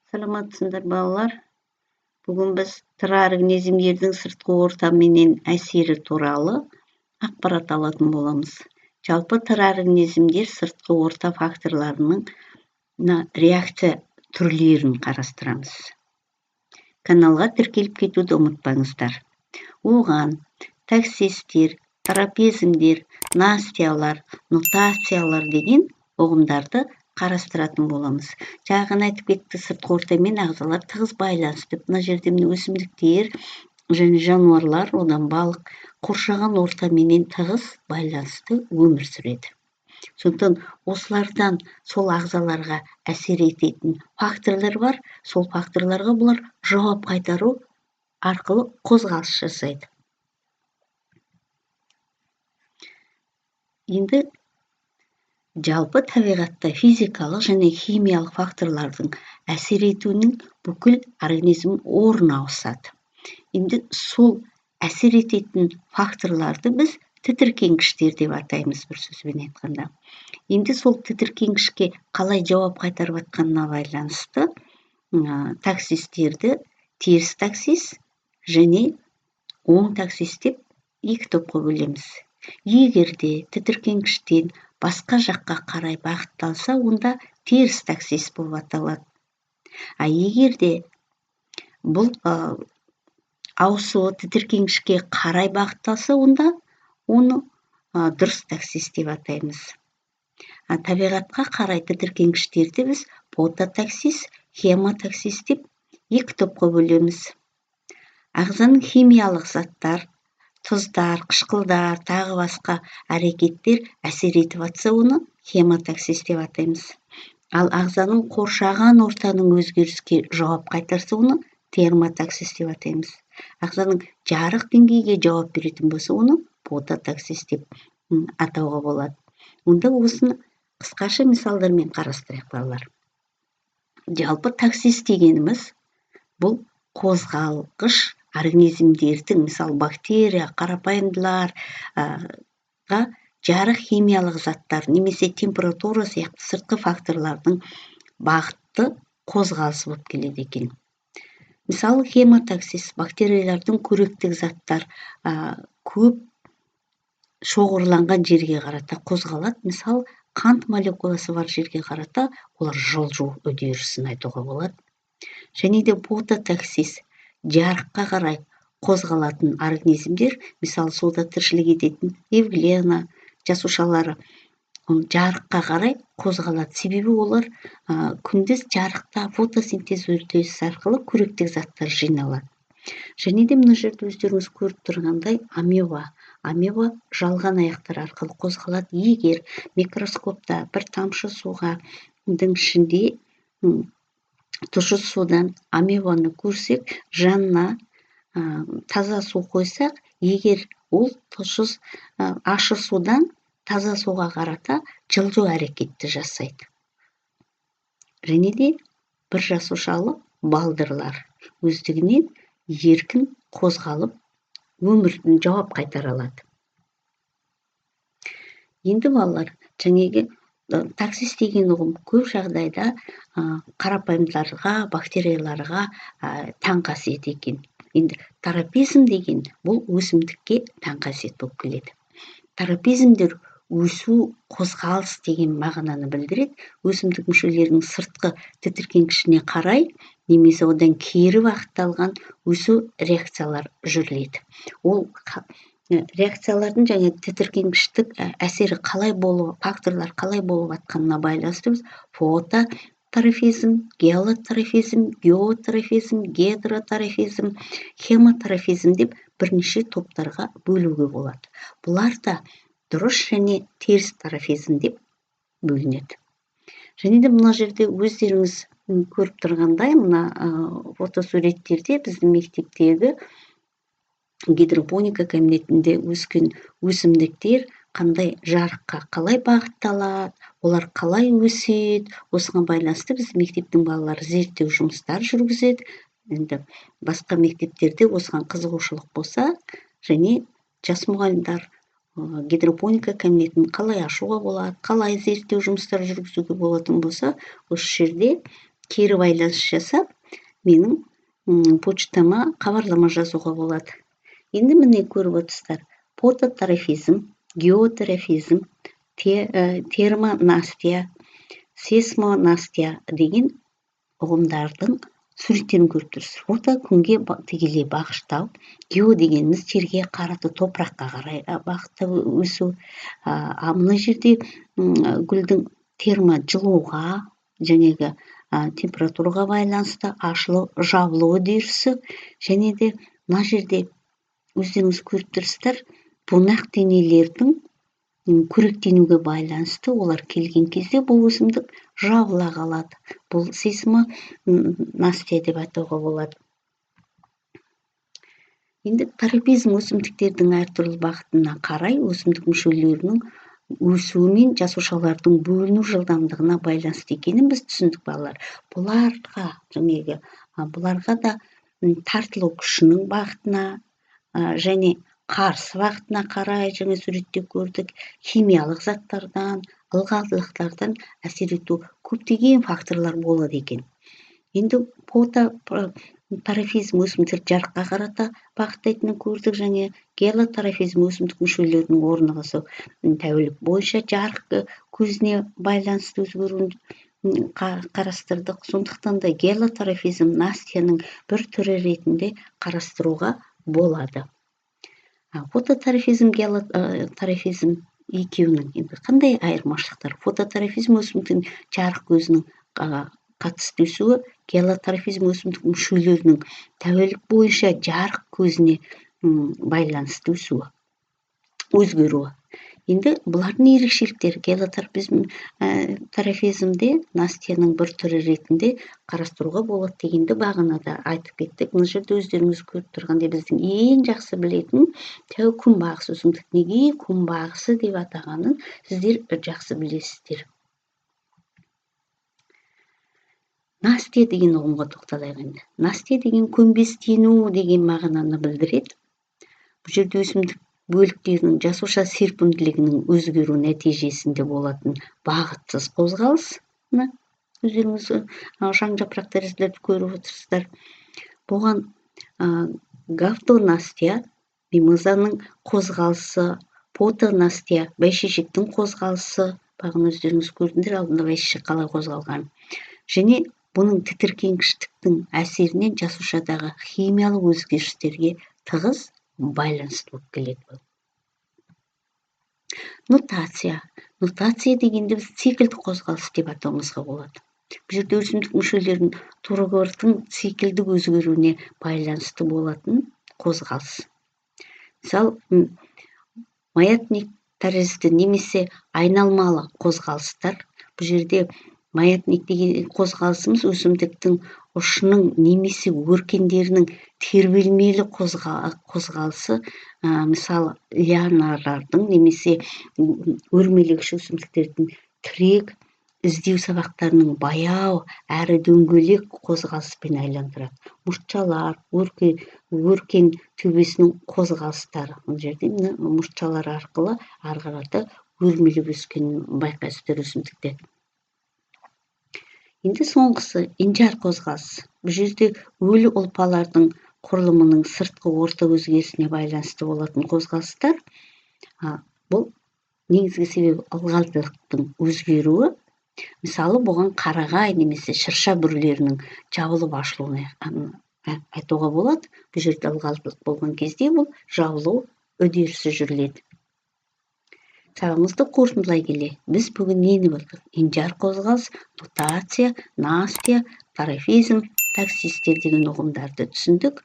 Саламатсыңдар балалар. Бүгін біз тірі организмдердің сыртқы орта менен әсері туралы ақпарат алатын боламыз. Жалпы тірі организмдер сыртқы орта факторларының реакция түрлерін қарастырамыз. Каналға тіркеліп кетуді ұмытпаңыздар. Оған таксистер, трапезмдер, настиялар, нутациялар деген ұғымдарды қарастыратын боламыз. Жаңа айтып кетті, сыртқы орта мен ағзалар тығыз байланысты. Мына жерде өсімдіктер және жануарлар, одан балық қоршаған орта менен тығыз байланысты өмір сүреді. Сондықтан осылардан сол ағзаларға әсер ететін факторлар бар. Сол факторларға бұлар жауап қайтару арқылы қозғалыс жасайды. Енді жалпы табиғатта физикалық және химиялық факторлардың әсер етуінің бүкіл организм орны ауысады. Енді сол әсер ететін факторларды біз тітіркенгіштер деп атаймыз, бір сөзбен айтқанда. Енді сол тітіркенгішке қалай жауап қайтарып жатқанына байланысты таксистерді теріс таксис және оң таксис деп екі топқа бөлеміз. Егерде тітіркенгіштен басқа жаққа қарай бағытталса, онда теріс таксис болып аталады. Егерде бұл ауысуы тітіркенгішке қарай бағытталса, онда оны дұрыс таксис деп атаймыз. Табиғатқа қарай тітіркенгіштерді біз фототаксис, хемотаксис деп екі топқа бөлеміз. Ағзаның химиялық заттар, тұздар, қышқылдар, тағы басқа әрекеттер әсер етіп атса, оны хемотаксис деп атаймыз. Ал ағзаның қоршаған ортаның өзгеріске жауап қайтарса, оны термотаксис деп атаймыз. Ағзаның жарық деңгейге жауап беретін болса, оны фототаксис деп атауға болады. Онда осыны қысқаша мисалдармен қарастырайық балалар. Жалпы таксис дегеніміз бұл қозғалғыш организмдердің, мысалы бактерия, қарапайымдыларға жарық химиялық заттар немесе температура сияқты сыртқы факторлардың бағытты қозғалысы болып келеді екен. Мысалы хемотаксис, бактериялардың қоректік заттар көп шоғырланған жерге қарата қозғалады. Мысалы қант молекуласы бар жерге қарата олар жылжу үдерісін айтуға болады. Және де фототаксис, жарыққа қарай қозғалатын организмдер, мысалы суда тіршілік ететін эвглена жасушалары жарыққа қарай қозғалады. Себебі олар күндіз жарықта фотосинтез үдерісі арқылы қоректік заттар жиналады. Және де мына жерде өздеріңіз көріп тұрғандай амеба жалған аяқтар арқылы қозғалады. Егер микроскопта бір тамшы суға ішінде тұщы судан амебаны көрсек, жанына таза су қойсақ, егер ол ащы судан таза суға қарата жылжу әрекетті жасайды. Және де бір жасушалы балдырлар өздігінен еркін қозғалып өмірдің жауап қайтара алады. Енді балалар, жаңағы таксис деген ұғым көп жағдайда қарапайымдыларға, бактерияларға тән қасиет екен. Енді трапезм деген бұл өсімдікке тән қасиет болып келеді. Трапезмдер өсу, қозғалыс деген мағынаны білдіреді. Өсімдік мүшелерінің сыртқы тітіркенгішіне қарай немесе одан кері бағытталған өсу реакциялар жүріледі. Ол реакциялардың және тітіркенгіштік әсері қалай болуы, факторлар қалай болып атқанына байланысты біз фототрофизм, геолотрофизм, геотрофизм, гидротрофизм, хемотрофизм деп бірнеше топтарға бөлуге болады. Бұлар да дұрыс және теріс трофизм деп бөлінеді. Және де мына жерде өздеріңіз көріп тұрғандай, мына фотосуреттерде біздің мектептегі гидропоника кабинетінде өскен өсімдіктер қандай жарыққа қалай бағытталады, олар қалай өседі, осыған байланысты біз мектептің балалары зерттеу жұмыстар жүргізеді. Енді басқа мектептерде осыған қызығушылық болса, және жас мұғалімдер гидропоника кабинетін қалай ашуға болады, қалай зерттеу жұмыстар жүргізуге болатын болса, осы жерде кері байланыс жасап, менің почтама хабарлама жазуға болады. Енді міне көріп отырсыздар, фототрофизм, геотрофизм, термонастия, сейсмонастия деген ұғымдардың суреттерін көріп тұрсыз. Фото күнге тікелей бағыштау, гео дегеніміз жерге қараты топыраққа қарай бағытта өсу. Мына жерде гүлдің жылуға, жәнегі температураға байланысты ашылу, жабылу үдерісі, және де мына жерде өздеріңіз көріп тұрсыздар, бунақ денелердің қоректенуге байланысты олар келген кезде бұл өсімдік жабыла қалады. Бұл сейсмонастия деп атауға болады. Енді тропизм өсімдіктердің әртүрлі бағытына қарай өсімдік мүшелерінің өсуі мен жасушалардың бөліну жылдамдығына байланысты екенін біз түсіндік, балалар. Бұларға да тартылу күшінің бағытына және қарсы бағытына қарай, жаңа суретте көрдік, химиялық заттардан, ылғалдылықтардан әсер ету көптеген факторлар болады екен. Енді фототрофизм өсімдік жарыққа қарата бағыттайтынын көрдік, және гелотрофизм өсімдік мүшелерінің орналасу тәулік бойынша жарық көзіне байланысты өзгеруін қарастырдық. Сондықтан да гелотрофизм настияның бір түрі ретінде қарастыруға болады. Фототрофизм, гелотрофизм екеуінің енді қандай айырмашылықтар? Фототрофизм өсімдіктің жарық көзінің қатысты өсуі, гелотрофизм өсімдік мүшелерінің тәулік бойынша жарық көзіне байланысты өсуі, өзгеруі. Енді бұлардың ерекшеліктері гелотрофизмде настияның бір түрі ретінде қарастыруға болады дегенді бағанада айтып кеттік. Мына жерде өздеріңіз көріп тұрғандай біздің ең жақсы білетін күнбағыс өсімдік. Неге күнбағысы деп атағанын сіздер жақсы білесіздер. Настия деген ұғымға тоқталайық енді. Настия деген көнбестену деген мағынаны білдіреді. Бұл жерде өсімдік бөліктерінің жасуша серпімділігінің өзгеру нәтижесінде болатын бағытсыз қозғалыс. Өздеріңіз шаң жапырақ тәрізділерді көріп отырсыздар. Бұған гафтонастия, мимозаның қозғалысы, фотонастия, бәйшешектің қозғалысы, бағын өздеріңіз көрдіңдер, алдында бәйшешек қалай қозғалған. Және бұның тітіркенгіштіктің әсерінен жасушадағы химиялық өзгерістерге тығыз байланысты болып келеді. Нутация дегенде біз циклді қозғалыс деп атауымызға болады. Бұл жерде өсімдік мүшелерінің тургордың циклдік өзгеруіне байланысты болатын қозғалыс. Мысалы, маятник тәрізді немесе айналмалы қозғалыстар. Бұл жерде маятник деген қозғалысымыз өсімдіктің ұшының немесе өркендерінің тербелмелі қозғалысы, мысалы лианалардың немесе өрмелегіш өсімдіктердің тірек іздеу сабақтарының баяу әрі дөңгелек қозғалыспен айландырады. Мұртшалар, өркен төбесінің қозғалыстары. Бұл жерде мұртшалар арқылы ары қарата өрмелеп өскенін байқайсыздар өсімдікте. Енді соңғысы енжар қозғалысы. Бұл жерде өлі ұлпалардың құрылымының сыртқы орта өзгерісіне байланысты болатын қозғалыстар. Бұл негізгі себебі ылғалдылықтың өзгеруі. Мысалы, бұған қарағай немесе шырша бүрлерінің жабылып ашылуына айтуға болады. Бұл жерде ылғалдылық болған кезде бұл жабылу үдерісі жүріледі. Сабағымызды қорытындылай келе, біз бүгін нені білдік? Енжар қозғалыс, нутация, настия, трофизм, таксистер деген ұғымдарды түсіндік.